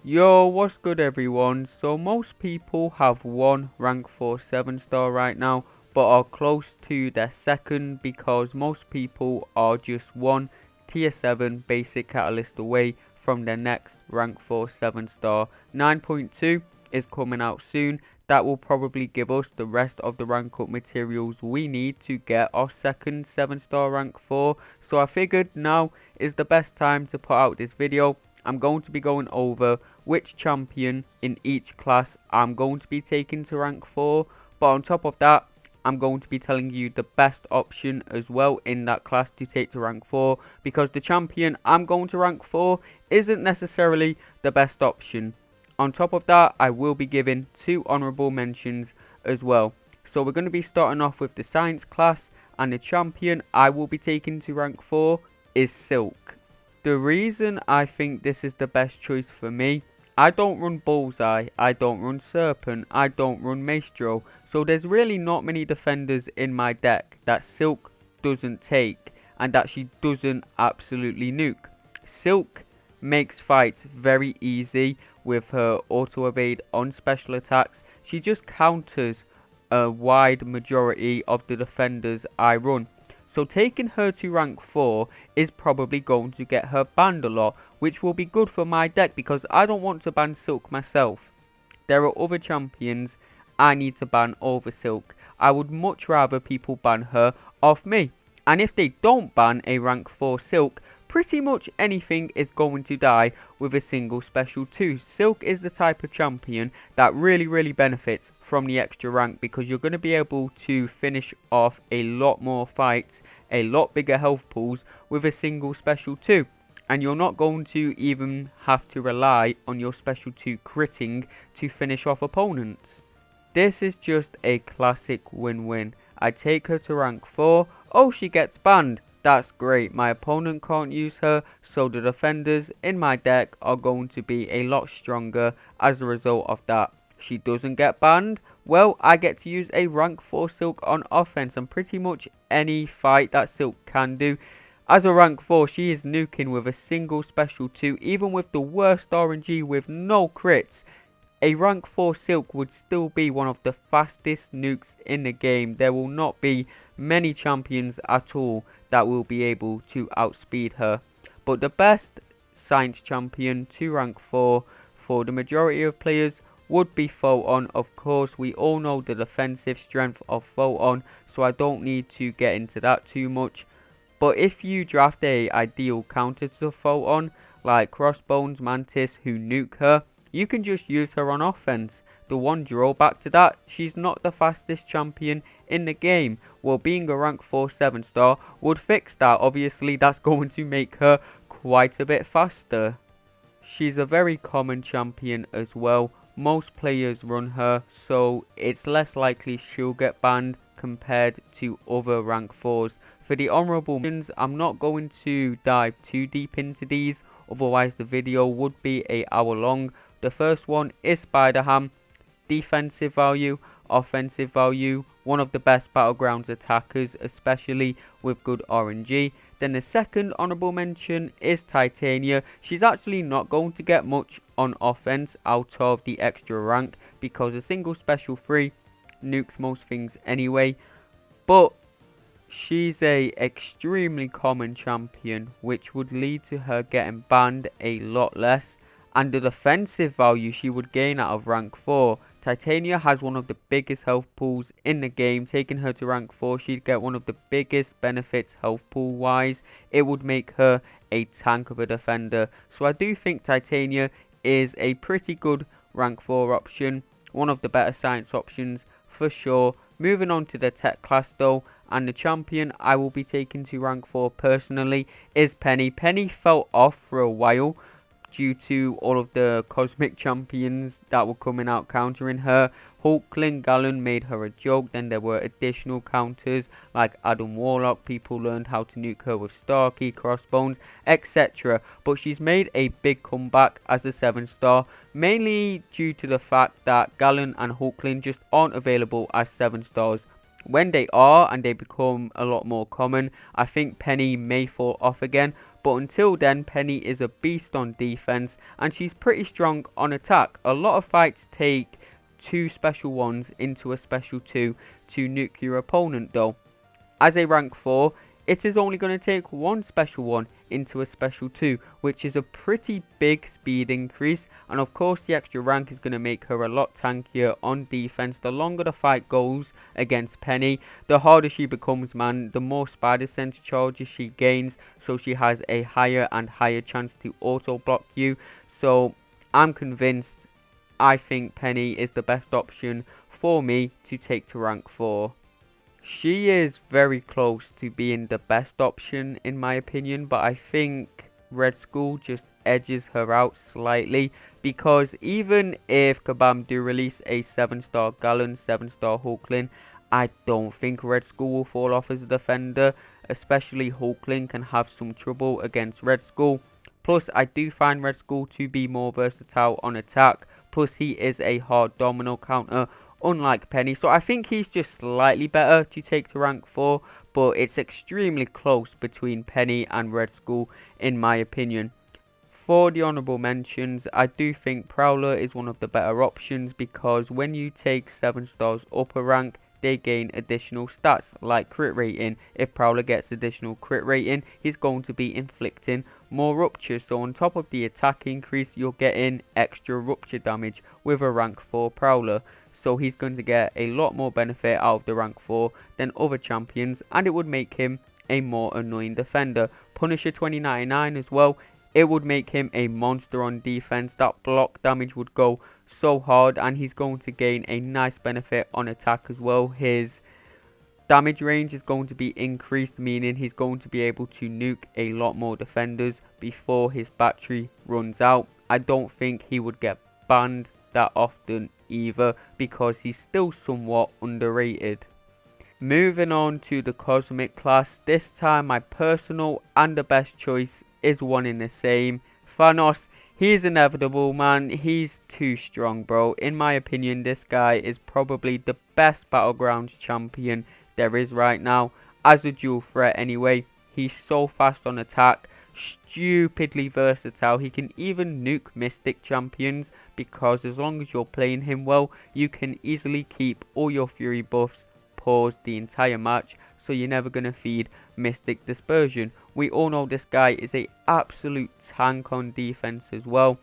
Yo, what's good everyone? So most people have one rank 4 7 star right now, but are close to their second because most people are just one tier 7 basic catalyst away from their next rank 4 7 star. 9.2 is coming out soon. That will probably give us the rest of the rank up materials we need to get our second 7 star rank 4. So I figured now is the best time to put out this video. I'm going to be going over which champion in each class I'm going to be taking to rank 4. But on top of that, I'm going to be telling you the best option as well in that class to take to rank 4. Because the champion I'm going to rank 4 isn't necessarily the best option. On top of that, I will be giving 2 honourable mentions as well. So we're going to be starting off with the science class, and the champion I will be taking to rank 4 is Silk. The reason I think this is the best choice for me, I don't run Bullseye, I don't run Serpent, I don't run Maestro, so there's really not many defenders in my deck that Silk doesn't take and that she doesn't absolutely nuke. Silk makes fights very easy with her auto evade on special attacks. She just counters a wide majority of the defenders I run. So taking her to rank 4 is probably going to get her banned a lot, which will be good for my deck because I don't want to ban Silk myself. There are other champions I need to ban over Silk. I would much rather people ban her off me. And if they don't ban a rank 4 Silk, pretty much anything is going to die with a single special too. Silk is the type of champion that really benefits from the extra rank because you're going to be able to finish off a lot more fights, a lot bigger health pools with a single special 2. And you're not going to even have to rely on your special 2 critting to finish off opponents. This is just a classic win-win. I take her to rank 4, oh she gets banned. That's great, my opponent can't use her, so the defenders in my deck are going to be a lot stronger as a result of that. She doesn't get banned, well I get to use a rank 4 Silk on offense and pretty much any fight that Silk can do. As a rank 4 she is nuking with a single special 2, even with the worst RNG with no crits. A rank 4 Silk would still be one of the fastest nukes in the game. There will not be many champions at all that will be able to outspeed her. But the best science champion to rank 4 for the majority of players would be Photon. Of course, we all know the defensive strength of Photon, so I don't need to get into that too much. But if you draft a ideal counter to Photon, like Crossbones Mantis who nuke her, you can just use her on offense. The one drawback to that, she's not the fastest champion in the game. Well, being a rank 4 7 star would fix that. Obviously, that's going to make her quite a bit faster. She's a very common champion as well. Most players run her, so it's less likely she'll get banned compared to other rank 4s. For the honourable mentions, I'm not going to dive too deep into these, otherwise the video would be an hour long. The first one is Spider-Ham. Defensive value, offensive value, one of the best Battlegrounds attackers, especially with good RNG. Then the second honourable mention is Titania. She's actually not going to get much on offense out of the extra rank because a single special 3 nukes most things anyway. But she's a extremely common champion, which would lead to her getting banned a lot less. And the defensive value she would gain out of rank 4. Titania has one of the biggest health pools in the game. Taking her to rank 4, she'd get one of the biggest benefits health pool wise. It would make her a tank of a defender. So I do think Titania is a pretty good rank 4 option. One of the better science options for sure. Moving on to the tech class though, and the champion I will be taking to rank 4 personally is Penny. Penny fell off for a while due to all of the cosmic champions that were coming out countering her. Hulkling Gallon made her a joke. Then there were additional counters like Adam Warlock. People learned how to nuke her with Starkey, Crossbones, etc. But she's made a big comeback as a 7 star, mainly due to the fact that Gallon and Hulkling just aren't available as 7 stars. When they are and they become a lot more common, I think Penny may fall off again. But until then, Penny is a beast on defense and she's pretty strong on attack. A lot of fights take 2 special 1s into a special 2 to nuke your opponent though. As a rank 4, it is only going to take 1 special 1 into a special 2, which is a pretty big speed increase, and of course the extra rank is going to make her a lot tankier on defense. The longer the fight goes against Penny, the harder she becomes, man, the more spider sense charges she gains, so she has a higher and higher chance to auto block you. So I'm convinced, I think Penny is the best option for me to take to rank 4. She is very close to being the best option in my opinion, but I think Red Skull just edges her out slightly, because even if Kabam do release a 7-star Gallon, 7-star Hulkling, I don't think Red Skull will fall off as a defender, especially Hulkling can have some trouble against Red Skull. Plus I do find Red Skull to be more versatile on attack, plus he is a hard domino counter, unlike Penny, so I think he's just slightly better to take to rank 4, but it's extremely close between Penny and Red Skull in my opinion. For the honourable mentions, I do think Prowler is one of the better options, because when you take 7 stars up a rank, they gain additional stats like crit rating. If Prowler gets additional crit rating, he's going to be inflicting more rupture, so on top of the attack increase, you're getting extra rupture damage with a rank 4 Prowler. So he's going to get a lot more benefit out of the rank 4 than other champions, and it would make him a more annoying defender. Punisher 2099 as well, it would make him a monster on defense. That block damage would go so hard, and he's going to gain a nice benefit on attack as well. His damage range is going to be increased, meaning he's going to be able to nuke a lot more defenders before his battery runs out. I don't think he would get banned that often either, because he's still somewhat underrated. Moving on to the cosmic class, this time my personal and the best choice is one in the same. Thanos, he's inevitable, man. He's too strong, bro. In my opinion, this guy is probably the best Battlegrounds champion there is right now, as a dual threat anyway. He's so fast on attack, stupidly versatile. He can even nuke Mystic champions, because as long as you're playing him well, you can easily keep all your Fury buffs paused the entire match, so you're never going to feed Mystic Dispersion. We all know this guy is a absolute tank on defense as well.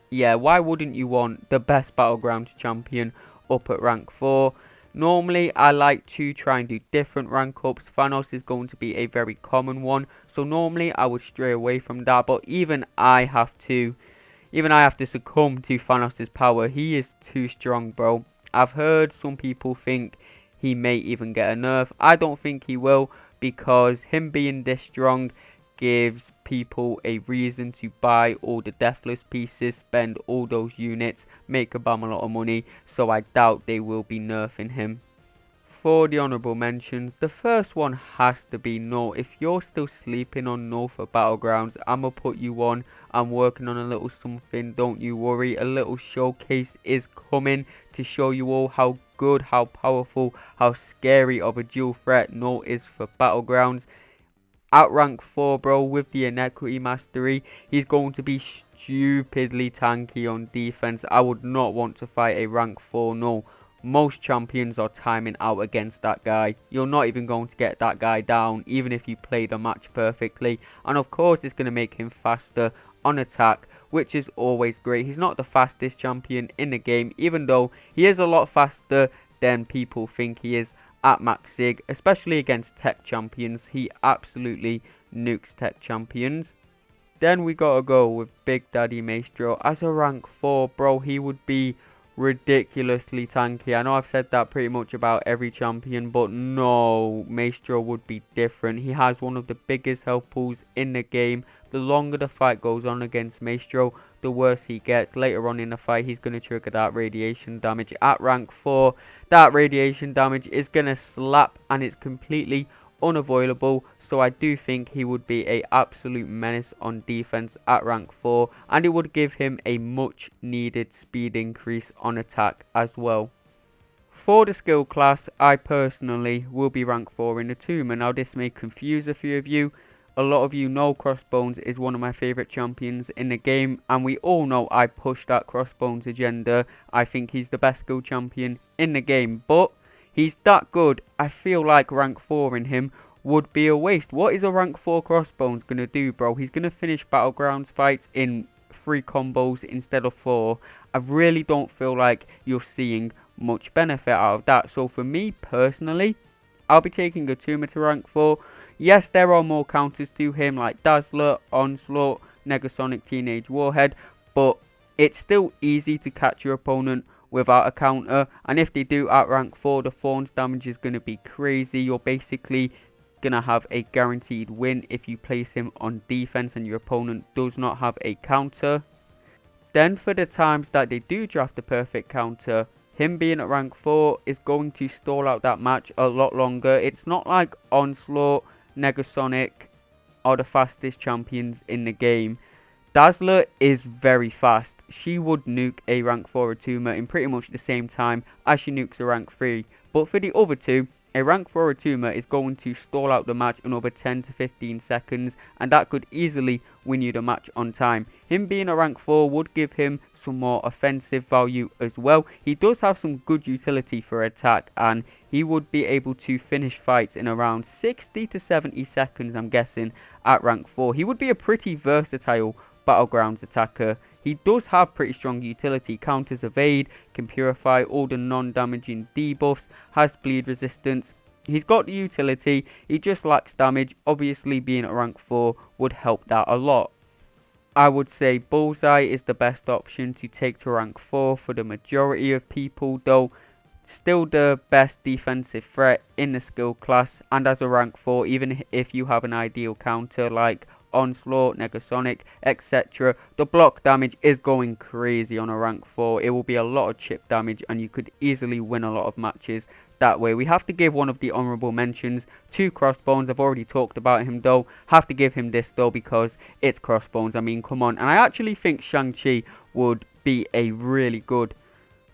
Yeah, why wouldn't you want the best Battlegrounds champion up at rank 4? Normally, I like to try and do different rank ups. Thanos is going to be a very common one, so normally I would stray away from that, but even I have to succumb to Thanos' power. He is too strong, bro. I've heard some people think he may even get a nerf. I don't think he will, because him being this strong gives people a reason to buy all the Deathless pieces, spend all those units, make Kabam a lot of money, so I doubt they will be nerfing him. For the honourable mentions, the first one has to be Null. If you're still sleeping on Null for Battlegrounds, I'ma put you on. I'm working on a little something, don't you worry. A little showcase is coming to show you all how good, how powerful, how scary of a dual threat Null is for Battlegrounds. At rank 4, bro, with the Inequity Mastery, he's going to be stupidly tanky on defense. I would not want to fight a rank 4 Null. Most champions are timing out against that guy. You're not even going to get that guy down, even if you play the match perfectly. And of course, it's going to make him faster on attack, which is always great. He's not the fastest champion in the game, even though he is a lot faster than people think he is at max sig, especially against tech champions. He absolutely nukes tech champions. Then we gotta go with Big Daddy Maestro as a rank 4, bro. He would be ridiculously tanky. I know I've said that pretty much about every champion, but no, Maestro would be different. He has one of the biggest health pools in the game. The longer the fight goes on against Maestro, the worse he gets. Later on in the fight, he's going to trigger that radiation damage. At rank 4, that radiation damage is going to slap, and it's completely unavoidable. So I do think he would be a absolute menace on defense at rank 4, and it would give him a much needed speed increase on attack as well. For the skill class, I personally will be rank 4 in the Tumor. Now this may confuse a few of you. A lot of you know Crossbones is one of my favourite champions in the game, and we all know I push that Crossbones agenda. I think he's the best skill champion in the game, but he's that good. I feel like rank 4 in him would be a waste. What is a rank 4 Crossbones going to do, bro? He's going to finish Battlegrounds fights in 3 combos instead of 4. I really don't feel like you're seeing much benefit out of that. So for me personally, I'll be taking Gatuma to rank 4. Yes, there are more counters to him like Dazzler, Onslaught, Negasonic, Teenage Warhead, but it's still easy to catch your opponent without a counter, and if they do at rank 4, the Thorns damage is going to be crazy. You're basically going to have a guaranteed win if you place him on defense and your opponent does not have a counter. Then for the times that they do draft the perfect counter, him being at rank 4 is going to stall out that match a lot longer. It's not like Onslaught, Negasonic are the fastest champions in the game. Dazzler is very fast. She would nuke a rank 4 Atuma in pretty much the same time as she nukes a rank 3. But for the other two, a rank 4 Atuma is going to stall out the match another 10 to 15 seconds, and that could easily win you the match on time. Him being a rank 4 would give him some more offensive value as well. He does have some good utility for attack, and he would be able to finish fights in around 60 to 70 seconds, I'm guessing, at rank 4. He would be a pretty versatile Battlegrounds attacker. He does have pretty strong utility, counters evade, can purify all the non-damaging debuffs, has bleed resistance. He's got the utility, he just lacks damage. Obviously being at rank 4 would help that a lot. I would say Bullseye is the best option to take to rank 4 for the majority of people, though still the best defensive threat in the skill class, and as a rank 4, even if you have an ideal counter like Onslaught, Negasonic, etc. The block damage is going crazy on a rank 4. It will be a lot of chip damage and you could easily win a lot of matches that way. We have to give one of the honourable mentions to Crossbones. I've already talked about him though. Have to give him this though because it's Crossbones. I mean, come on. And I actually think Shang-Chi would be a really good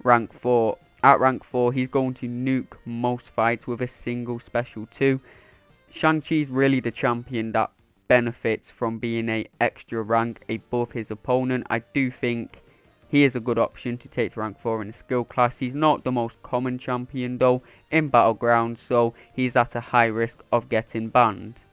rank 4. At rank 4, he's going to nuke most fights with a single special 2. Shang-Chi's really the champion that benefits from being a extra rank above his opponent. I do think he is a good option to take to rank 4 in the skill class. He's not the most common champion though in Battlegrounds, so he's at a high risk of getting banned.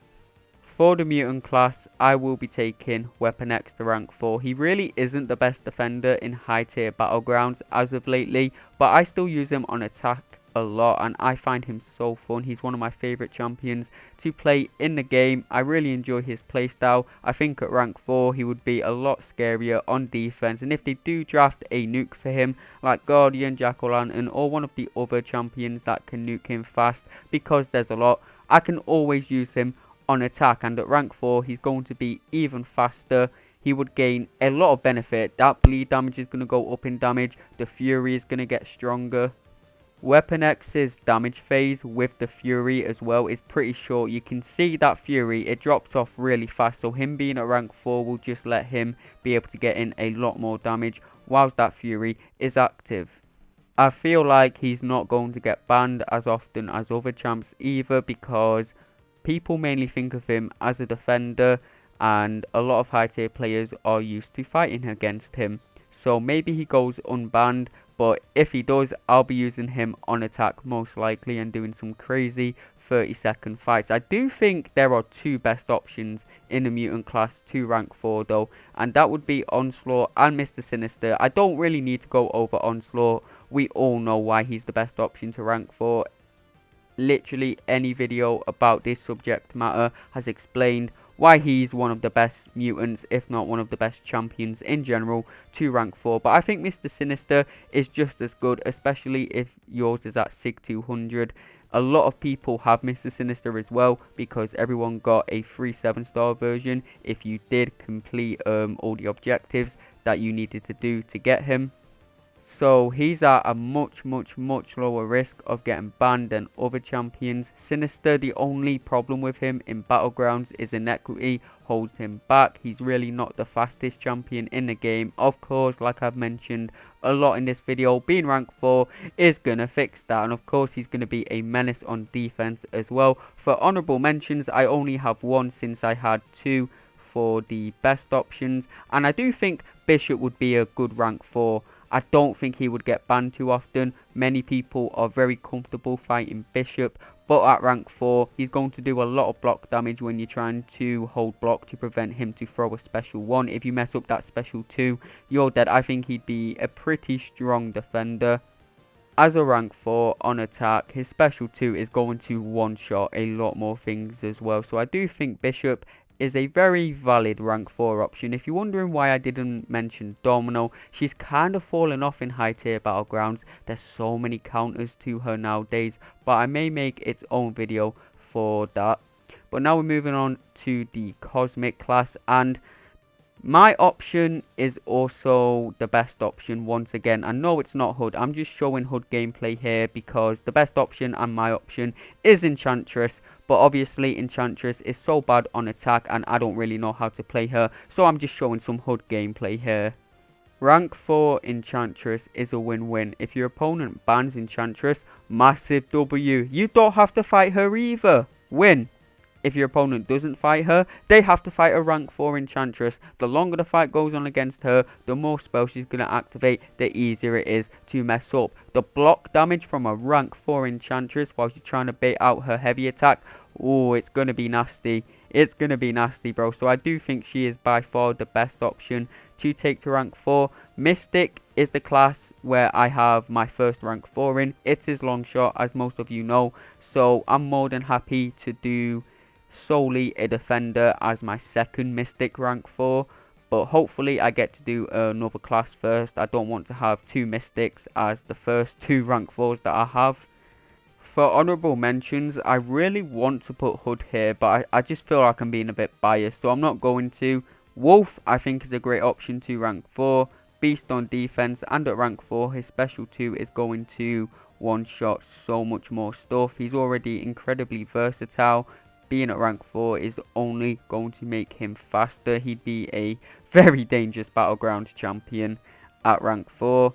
For the mutant class, I will be taking Weapon X to rank 4. He really isn't the best defender in high tier Battlegrounds as of lately, but I still use him on attack a lot and I find him so fun. He's one of my favourite champions to play in the game. I really enjoy his playstyle. I think at rank 4 he would be a lot scarier on defense, and if they do draft a nuke for him like Guardian, Jack-O-Lantern or one of the other champions that can nuke him fast, because there's a lot, I can always use him on attack, and at rank 4 he's going to be even faster. He would gain a lot of benefit. That bleed damage is going to go up in damage. The Fury is going to get stronger. Weapon X's damage phase with the Fury as well is pretty short. You can see that Fury, it drops off really fast, so him being at rank 4 will just let him be able to get in a lot more damage whilst that Fury is active. I feel like he's not going to get banned as often as other champs either, because people mainly think of him as a defender and a lot of high tier players are used to fighting against him. So maybe he goes unbanned, but if he does, I'll be using him on attack most likely and doing some crazy 30-second fights. I do think there are two best options in the mutant class to rank 4 though, and that would be Onslaught and Mr. Sinister. I don't really need to go over Onslaught. We all know why he's the best option to rank 4. Literally any video about this subject matter has explained why he's one of the best mutants, if not one of the best champions in general to rank 4. But I think Mr. Sinister is just as good, especially if yours is at SIG 200. A lot of people have Mr. Sinister as well, because everyone got a free 7-star version if you did complete all the objectives that you needed to do to get him. So he's at a much lower risk of getting banned than other champions. Sinister, the only problem with him in Battlegrounds is inequity holds him back. He's really not the fastest champion in the game. Of course, like I've mentioned a lot in this video, being rank 4 is going to fix that. And of course, he's going to be a menace on defense as well. For honorable mentions, I only have one since I had two for the best options. And I do think Bishop would be a good rank 4. I don't think he would get banned too often. Many people are very comfortable fighting Bishop, but at rank 4, he's going to do a lot of block damage when you're trying to hold block to prevent him to throw a special 1. If you mess up that special 2, you're dead. I think he'd be a pretty strong defender. As a rank 4 on attack, his special 2 is going to one-shot a lot more things as well. So I do think Bishop is a very valid rank 4 option. If you're wondering why I didn't mention Domino, she's kind of fallen off in high tier battlegrounds. There's so many counters to her nowadays, but I may make its own video for that. But now we're moving on to the Cosmic class, and my option is also the best option once again. I know it's not HUD, I'm just showing HUD gameplay here because the best option and my option is Enchantress. But obviously Enchantress is so bad on attack and I don't really know how to play her, so I'm just showing some HUD gameplay here. Rank 4 Enchantress is a win-win. If your opponent bans Enchantress, massive W. You don't have to fight her either. Win. If your opponent doesn't fight her, they have to fight a rank 4 Enchantress. The longer the fight goes on against her, the more spells she's going to activate, the easier it is to mess up. The block damage from a rank 4 Enchantress while she's trying to bait out her heavy attack, oh, it's going to be nasty. It's going to be nasty, bro. So I do think she is by far the best option to take to rank 4. Mystic is the class where I have my first rank 4 in. It is long shot, as most of you know. So I'm more than happy to do solely a defender as my second Mystic rank 4, but hopefully I get to do another class first. I don't want to have two Mystics as the first two rank 4s that I have. For honorable mentions, I really want to put HUD here, but I just feel like I'm being a bit biased, so I'm not going to. Wolf I think is a great option to rank 4, beast on defense, and at rank 4 his special 2 is going to one shot so much more stuff. He's already incredibly versatile. Being at rank 4 is only going to make him faster. He'd be a very dangerous Battlegrounds champion at rank 4.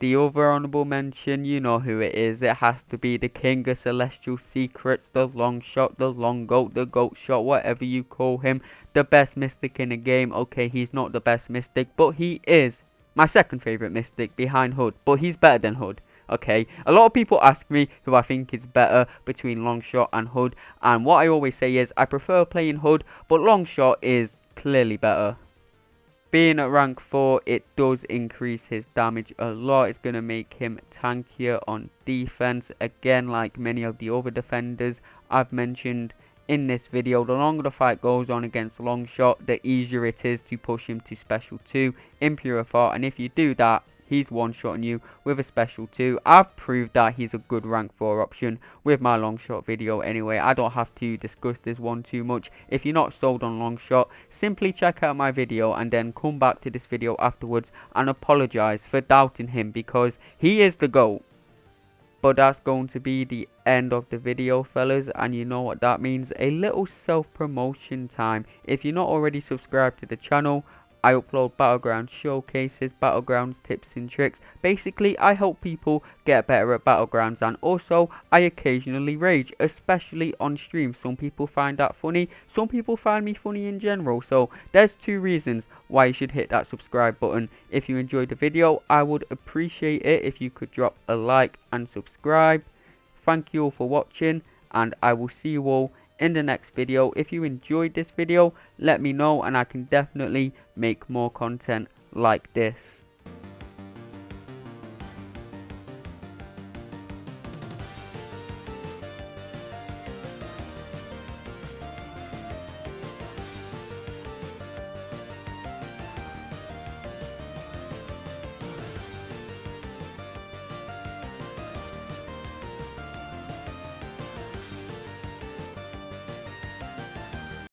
The other honourable mention, you know who it is. It has to be the King of Celestial Secrets, the long shot, the long goat, the goat shot, whatever you call him. The best Mystic in the game. Okay, he's not the best Mystic, but he is my second favourite Mystic behind HUD. But he's better than HUD. Okay, a lot of people ask me who I think is better between Longshot and HUD, and what I always say is I prefer playing HUD, but Longshot is clearly better. Being at rank 4, it does increase his damage a lot. It's going to make him tankier on defense. Again, like many of the other defenders I've mentioned in this video, the longer the fight goes on against Longshot, the easier it is to push him to special 2 in Purify, and if you do that, he's one-shotting you with a special 2. I've proved that he's a good rank 4 option with my long shot video anyway. I don't have to discuss this one too much. If you're not sold on long shot, simply check out my video and then come back to this video afterwards and apologise for doubting him, because he is the GOAT. But that's going to be the end of the video, fellas, and you know what that means. A little self-promotion time. If you're not already subscribed to the channel, I upload Battlegrounds showcases, Battlegrounds tips and tricks. Basically, I help people get better at Battlegrounds, and also I occasionally rage, especially on stream. Some people find that funny, some people find me funny in general. So there's two reasons why you should hit that subscribe button. If you enjoyed the video, I would appreciate it if you could drop a like and subscribe. Thank you all for watching, and I will see you all in the next video. If you enjoyed this video, let me know and I can definitely make more content like this.